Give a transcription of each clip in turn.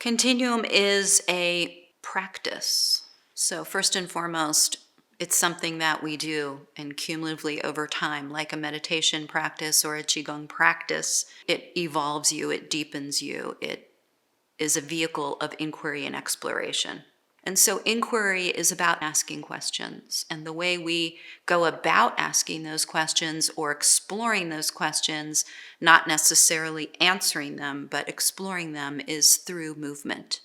Continuum is a practice. So first and foremost, it's something that we do and cumulatively over time, like a meditation practice or a Qigong practice. It evolves you, it deepens you, it is a vehicle of inquiry and exploration. And so inquiry is about asking questions. And the way we go about asking those questions or exploring those questions, not necessarily answering them, but exploring them, is through movement,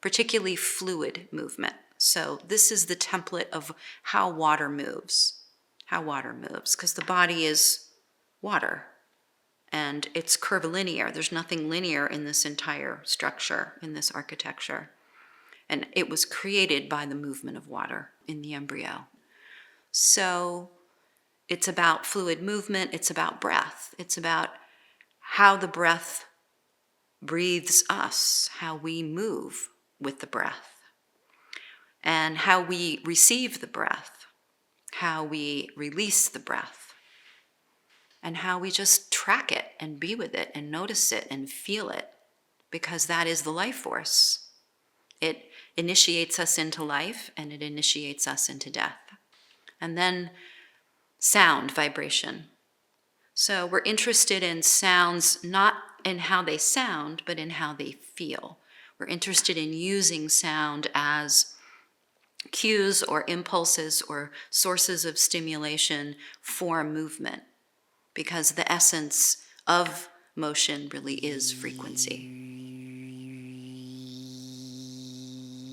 particularly fluid movement. So this is the template of how water moves, because the body is water. And it's curvilinear. There's nothing linear in this entire structure, in this architecture. And it was created by the movement of water in the embryo. So it's about fluid movement, it's about breath. It's about how the breath breathes us, how we move with the breath, and how we receive the breath, how we release the breath, and how we just track it and be with it and notice it and feel it, because that is the life force. It initiates us into life and it initiates us into death. And then sound, vibration. So we're interested in sounds, not in how they sound, but in how they feel. We're interested in using sound as cues or impulses or sources of stimulation for movement, because the essence of motion really is frequency.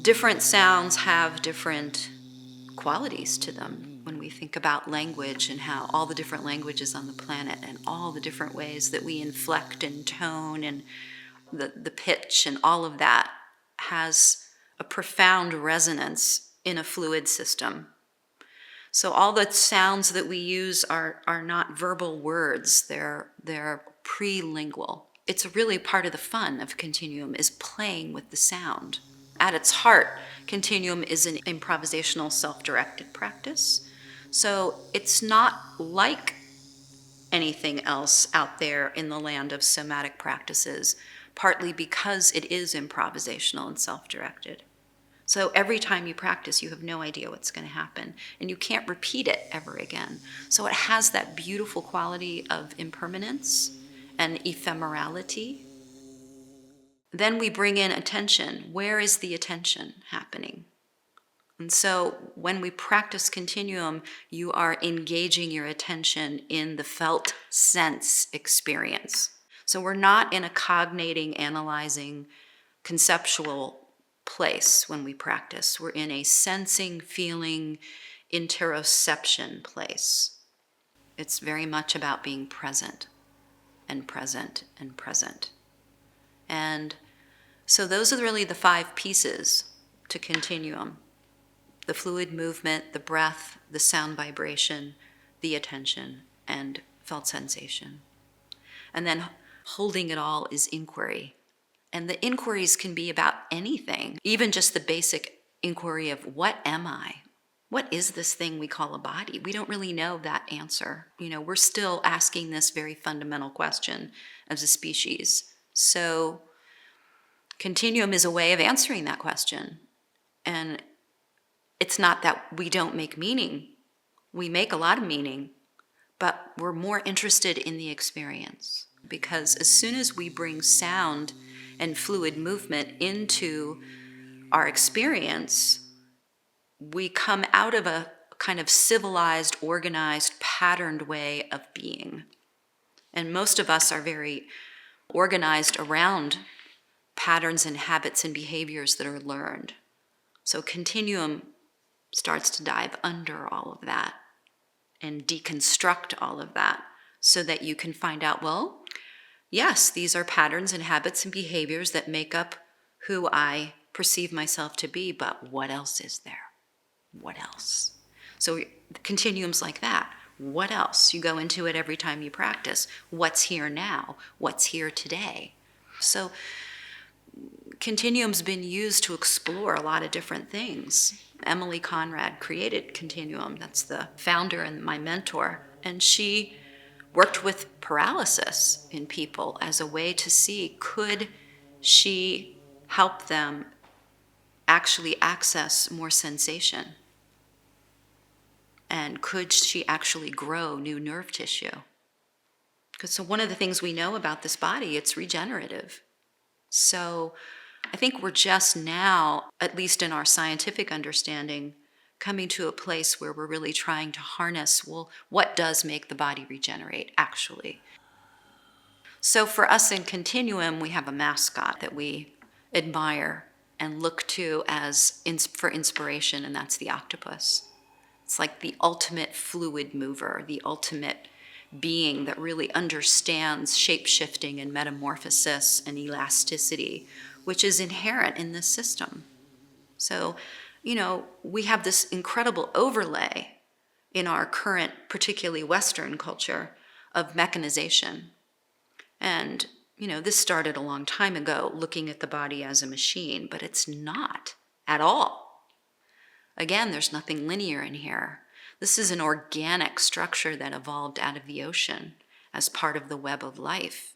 Different sounds have different qualities to them. When we think about language and how all the different languages on the planet and all the different ways that we inflect and tone and the pitch and all of that has a profound resonance in a fluid system. So all the sounds that we use are not verbal words, they're pre-lingual. It's really part of the fun of Continuum, is playing with the sound. At its heart, Continuum is an improvisational self-directed practice. So it's not like anything else out there in the land of somatic practices, partly because it is improvisational and self-directed. So every time you practice, you have no idea what's going to happen, and you can't repeat it ever again. So it has that beautiful quality of impermanence and ephemerality. Then we bring in attention. Where is the attention happening? And so when we practice Continuum, you are engaging your attention in the felt sense experience. So we're not in a cognating, analyzing, conceptual place when we practice. We're in a sensing, feeling, interoception place. It's very much about being present and present and present. And so those are really the 5 pieces to Continuum: the fluid movement, the breath, the sound vibration, the attention, and felt sensation. And then holding it all is inquiry. And the inquiries can be about anything, even just the basic inquiry of, what am I? What is this thing we call a body? We don't really know that answer. We're still asking this very fundamental question as a species. So Continuum is a way of answering that question. And it's not that we don't make meaning. We make a lot of meaning, but we're more interested in the experience. Because as soon as we bring sound and fluid movement into our experience, we come out of a kind of civilized, organized, patterned way of being. And most of us are very organized around patterns and habits and behaviors that are learned. So Continuum starts to dive under all of that and deconstruct all of that so that you can find out, well, yes, these are patterns and habits and behaviors that make up who I perceive myself to be, but what else is there? What else? So Continuum's like that. What else? You go into it every time you practice. What's here now? What's here today? So Continuum's been used to explore a lot of different things. Emily Conrad created Continuum. That's the founder and my mentor. And she worked with paralysis in people as a way to see, could she help them actually access more sensation? And could she actually grow new nerve tissue? Because so one of the things we know about this body, it's regenerative. So I think we're just now, at least in our scientific understanding, coming to a place where we're really trying to harness, well, what does make the body regenerate, actually? So for us in Continuum, we have a mascot that we admire and look to as for inspiration, and that's the octopus. It's like the ultimate fluid mover, the ultimate being that really understands shape-shifting and metamorphosis and elasticity, which is inherent in this system. So, we have this incredible overlay in our current, particularly Western culture, of mechanization. And, this started a long time ago, looking at the body as a machine, but it's not at all. Again, there's nothing linear in here. This is an organic structure that evolved out of the ocean as part of the web of life.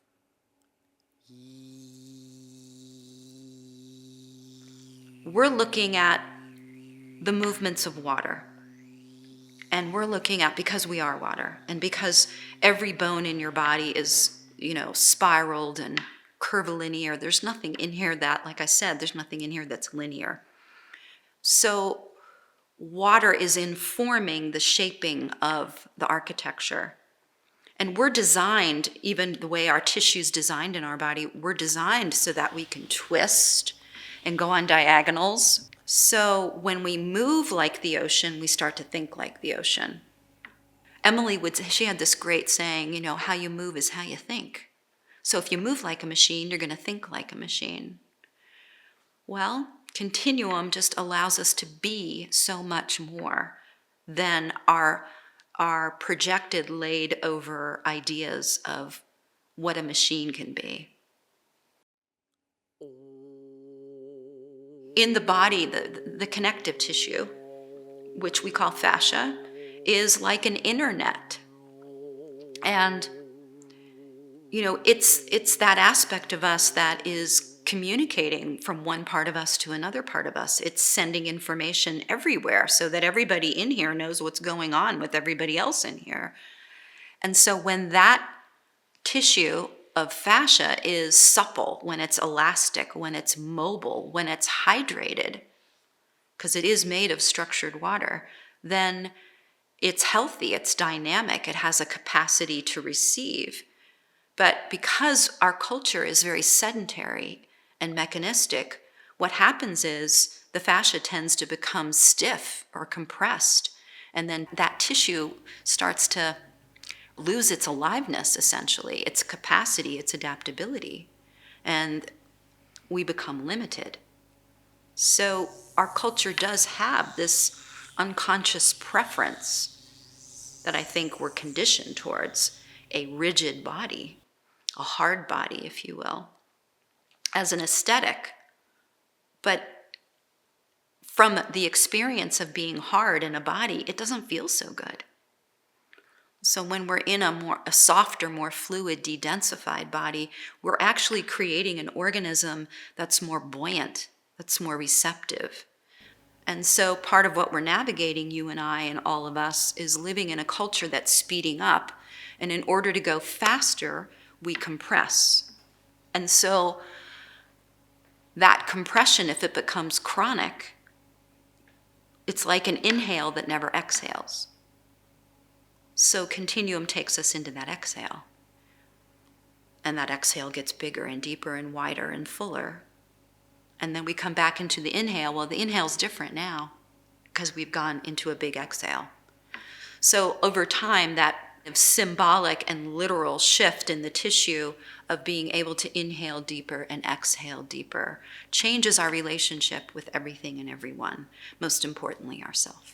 We're looking at the movements of water. And we're looking at, because we are water, and because every bone in your body is, spiraled and curvilinear, there's nothing in here that, like I said, there's nothing in here that's linear. So water is informing the shaping of the architecture. And we're designed, even the way our tissue's designed in our body, we're designed so that we can twist and go on diagonals. So when we move like the ocean, we start to think like the ocean. Emily she had this great saying, how you move is how you think. So if you move like a machine, you're going to think like a machine. Well, Continuum just allows us to be so much more than our projected laid over ideas of what a machine can be. In the body, the connective tissue, which we call fascia, is like an internet. And, it's that aspect of us that is communicating from one part of us to another part of us. It's sending information everywhere so that everybody in here knows what's going on with everybody else in here. And so when that tissue of fascia is supple, when it's elastic, when it's mobile, when it's hydrated, because it is made of structured water, then it's healthy, it's dynamic, it has a capacity to receive. But because our culture is very sedentary and mechanistic, what happens is the fascia tends to become stiff or compressed, and then that tissue starts to lose its aliveness, essentially, its capacity, its adaptability, and we become limited. So our culture does have this unconscious preference that I think we're conditioned towards, a rigid body, a hard body, if you will, as an aesthetic. But from the experience of being hard in a body, it doesn't feel so good. So when we're in a softer, more fluid, de-densified body, we're actually creating an organism that's more buoyant, that's more receptive. And so part of what we're navigating, you and I and all of us, is living in a culture that's speeding up. And in order to go faster, we compress. And so that compression, if it becomes chronic, it's like an inhale that never exhales. So Continuum takes us into that exhale. And that exhale gets bigger and deeper and wider and fuller. And then we come back into the inhale. Well, the inhale's different now because we've gone into a big exhale. So over time, that symbolic and literal shift in the tissue of being able to inhale deeper and exhale deeper changes our relationship with everything and everyone, most importantly, ourselves.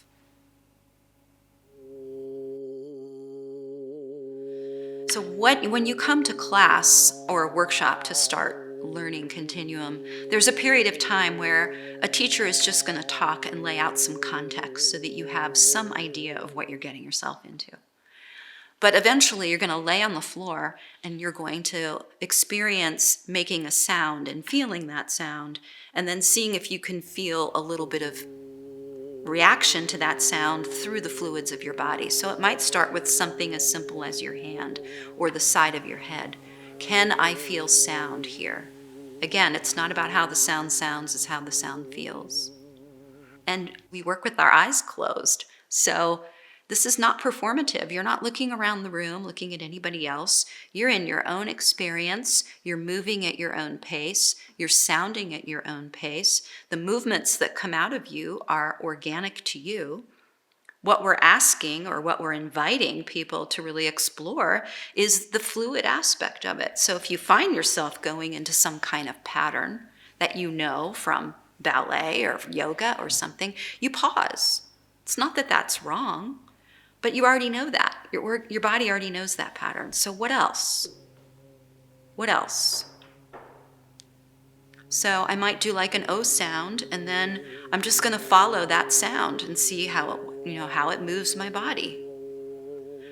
So when you come to class or a workshop to start learning Continuum, there's a period of time where a teacher is just going to talk and lay out some context so that you have some idea of what you're getting yourself into. But eventually you're going to lay on the floor and you're going to experience making a sound and feeling that sound, and then seeing if you can feel a little bit of reaction to that sound through the fluids of your body. So it might start with something as simple as your hand or the side of your head. Can I feel sound here? Again, it's not about how the sound sounds, it's how the sound feels. And we work with our eyes closed. So this is not performative. You're not looking around the room, looking at anybody else. You're in your own experience. You're moving at your own pace. You're sounding at your own pace. The movements that come out of you are organic to you. What we're asking, or what we're inviting people to really explore, is the fluid aspect of it. So if you find yourself going into some kind of pattern that you know from ballet or yoga or something, you pause. It's not that that's wrong, but you already know that. Your body already knows that pattern. So what else? What else? So I might do like an O sound, and then I'm just going to follow that sound and see how it moves my body.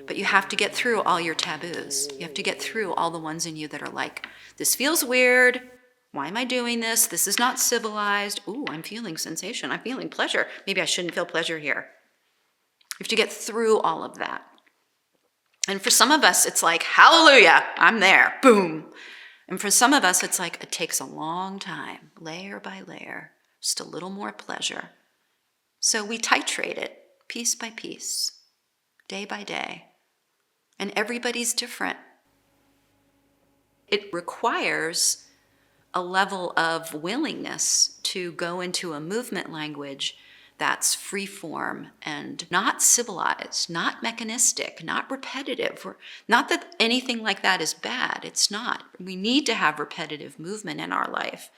But you have to get through all your taboos. You have to get through all the ones in you that are like, this feels weird. Why am I doing this? This is not civilized. Ooh, I'm feeling sensation. I'm feeling pleasure. Maybe I shouldn't feel pleasure here. You have to get through all of that. And for some of us, it's like, hallelujah, I'm there, boom. And for some of us, it's like, it takes a long time, layer by layer, just a little more pleasure. So we titrate it piece by piece, day by day. And everybody's different. It requires a level of willingness to go into a movement language that's free form and not civilized, not mechanistic, not repetitive. Not that anything like that is bad, it's not. We need to have repetitive movement in our life.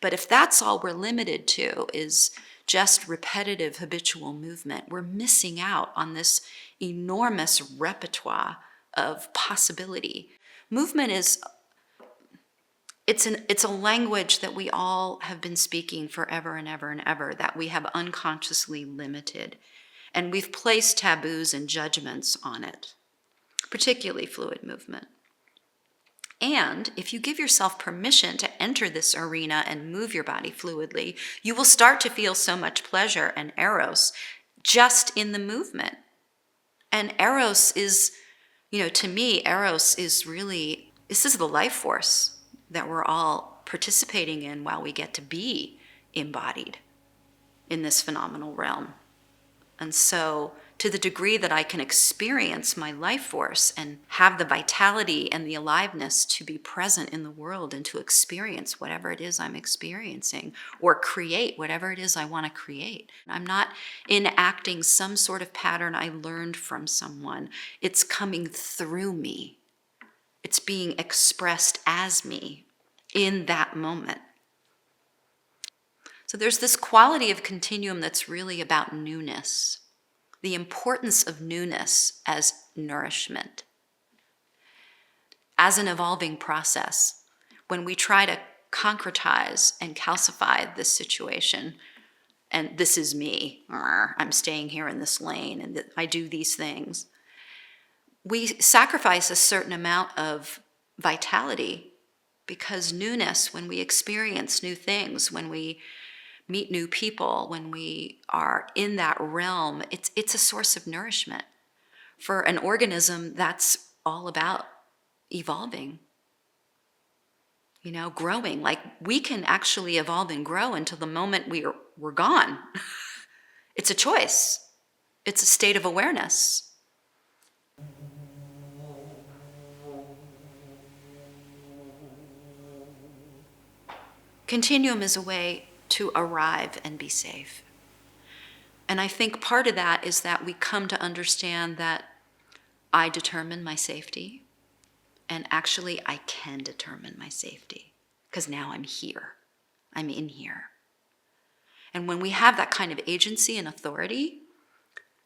But if that's all we're limited to is just repetitive habitual movement, we're missing out on this enormous repertoire of possibility. Movement is It's a language that we all have been speaking forever and ever and ever, that we have unconsciously limited. And we've placed taboos and judgments on it, particularly fluid movement. And if you give yourself permission to enter this arena and move your body fluidly, you will start to feel so much pleasure and eros just in the movement. And eros is, to me, eros is really, this is the life force that we're all participating in while we get to be embodied in this phenomenal realm. And so to the degree that I can experience my life force and have the vitality and the aliveness to be present in the world and to experience whatever it is I'm experiencing, or create whatever it is I want to create. I'm not enacting some sort of pattern I learned from someone. It's coming through me. It's being expressed as me in that moment. So there's this quality of continuum that's really about newness, the importance of newness as nourishment, as an evolving process. When we try to concretize and calcify this situation, and this is me, I'm staying here in this lane, and I do these things, we sacrifice a certain amount of vitality, because newness, when we experience new things, when we meet new people, when we are in that realm, it's a source of nourishment. For an organism, that's all about evolving, growing. Like, we can actually evolve and grow until the moment we're gone. It's a choice. It's a state of awareness. Continuum is a way to arrive and be safe. And I think part of that is that we come to understand that I determine my safety, and actually I can determine my safety, because now I'm here. I'm in here. And when we have that kind of agency and authority,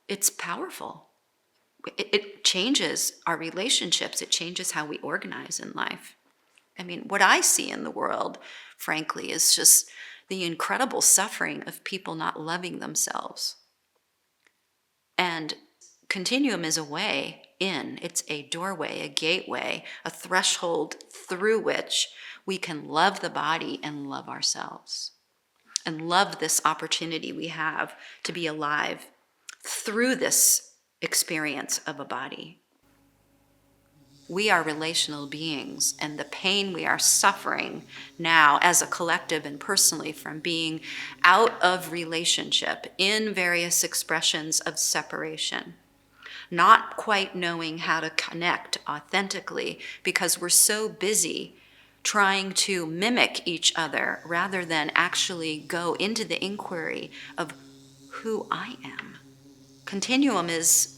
it's powerful. It changes our relationships. It changes how we organize in life. I mean, what I see in the world, frankly, is just the incredible suffering of people not loving themselves. And Continuum is a way in. It's a doorway, a gateway, a threshold through which we can love the body and love ourselves, and love this opportunity we have to be alive through this experience of a body. We are relational beings, and the pain we are suffering now as a collective and personally from being out of relationship in various expressions of separation, not quite knowing how to connect authentically because we're so busy trying to mimic each other rather than actually go into the inquiry of who I am. Continuum is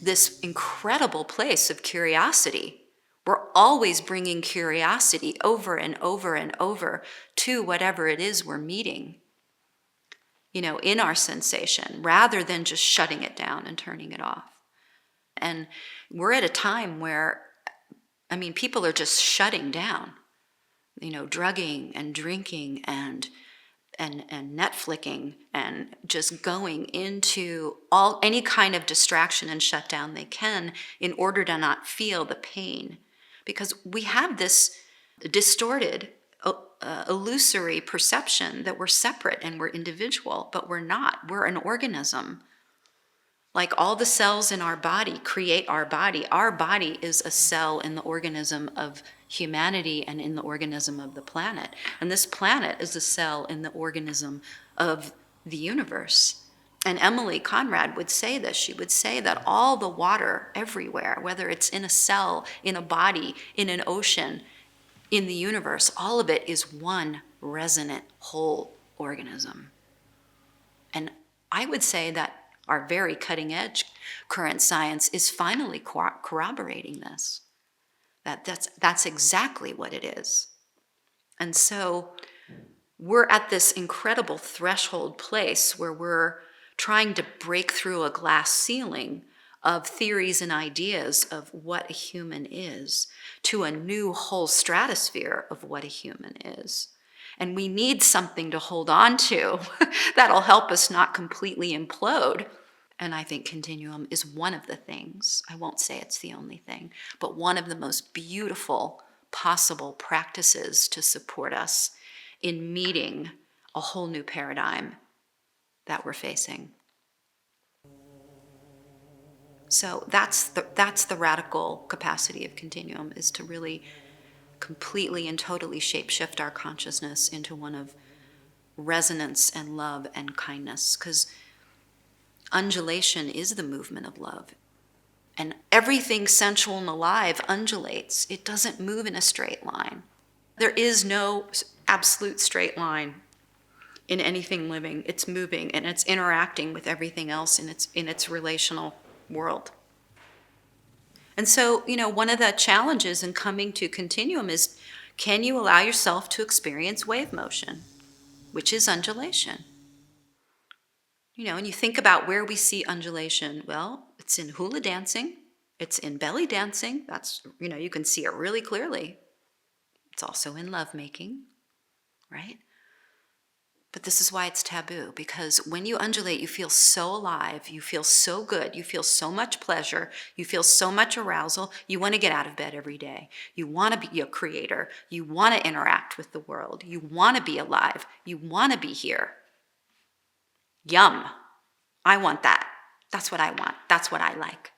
this incredible place of curiosity. We're always bringing curiosity over and over and over to whatever it is we're meeting, in our sensation, rather than just shutting it down and turning it off. And we're at a time where, people are just shutting down, drugging and drinking and Netflixing and just going into any kind of distraction and shutdown they can in order to not feel the pain. Because we have this distorted, illusory perception that we're separate and we're individual, but we're not. We're an organism. Like all the cells in our body create our body. Our body is a cell in the organism of humanity and in the organism of the planet. And this planet is a cell in the organism of the universe. And Emily Conrad would say this. She would say that all the water everywhere, whether it's in a cell, in a body, in an ocean, in the universe, all of it is one resonant whole organism. And I would say that our very cutting edge current science is finally corroborating this. That's exactly what it is. And so we're at this incredible threshold place where we're trying to break through a glass ceiling of theories and ideas of what a human is to a new whole stratosphere of what a human is. And we need something to hold on to that'll help us not completely implode. And I think Continuum is one of the things. I won't say it's the only thing, but one of the most beautiful possible practices to support us in meeting a whole new paradigm that we're facing. So that's the radical capacity of Continuum, is to really completely and totally shape-shift our consciousness into one of resonance and love and kindness, because undulation is the movement of love. And everything sensual and alive undulates. It doesn't move in a straight line. There is no absolute straight line in anything living. It's moving and it's interacting with everything else in its relational world. And so, one of the challenges in coming to Continuum is, can you allow yourself to experience wave motion, which is undulation? And you think about where we see undulation. Well, it's in hula dancing. It's in belly dancing. That's, you can see it really clearly. It's also in lovemaking, right? But this is why it's taboo, because when you undulate, you feel so alive, you feel so good, you feel so much pleasure, you feel so much arousal, you want to get out of bed every day. You want to be a creator. You want to interact with the world. You want to be alive. You want to be here. Yum. I want that. That's what I want. That's what I like.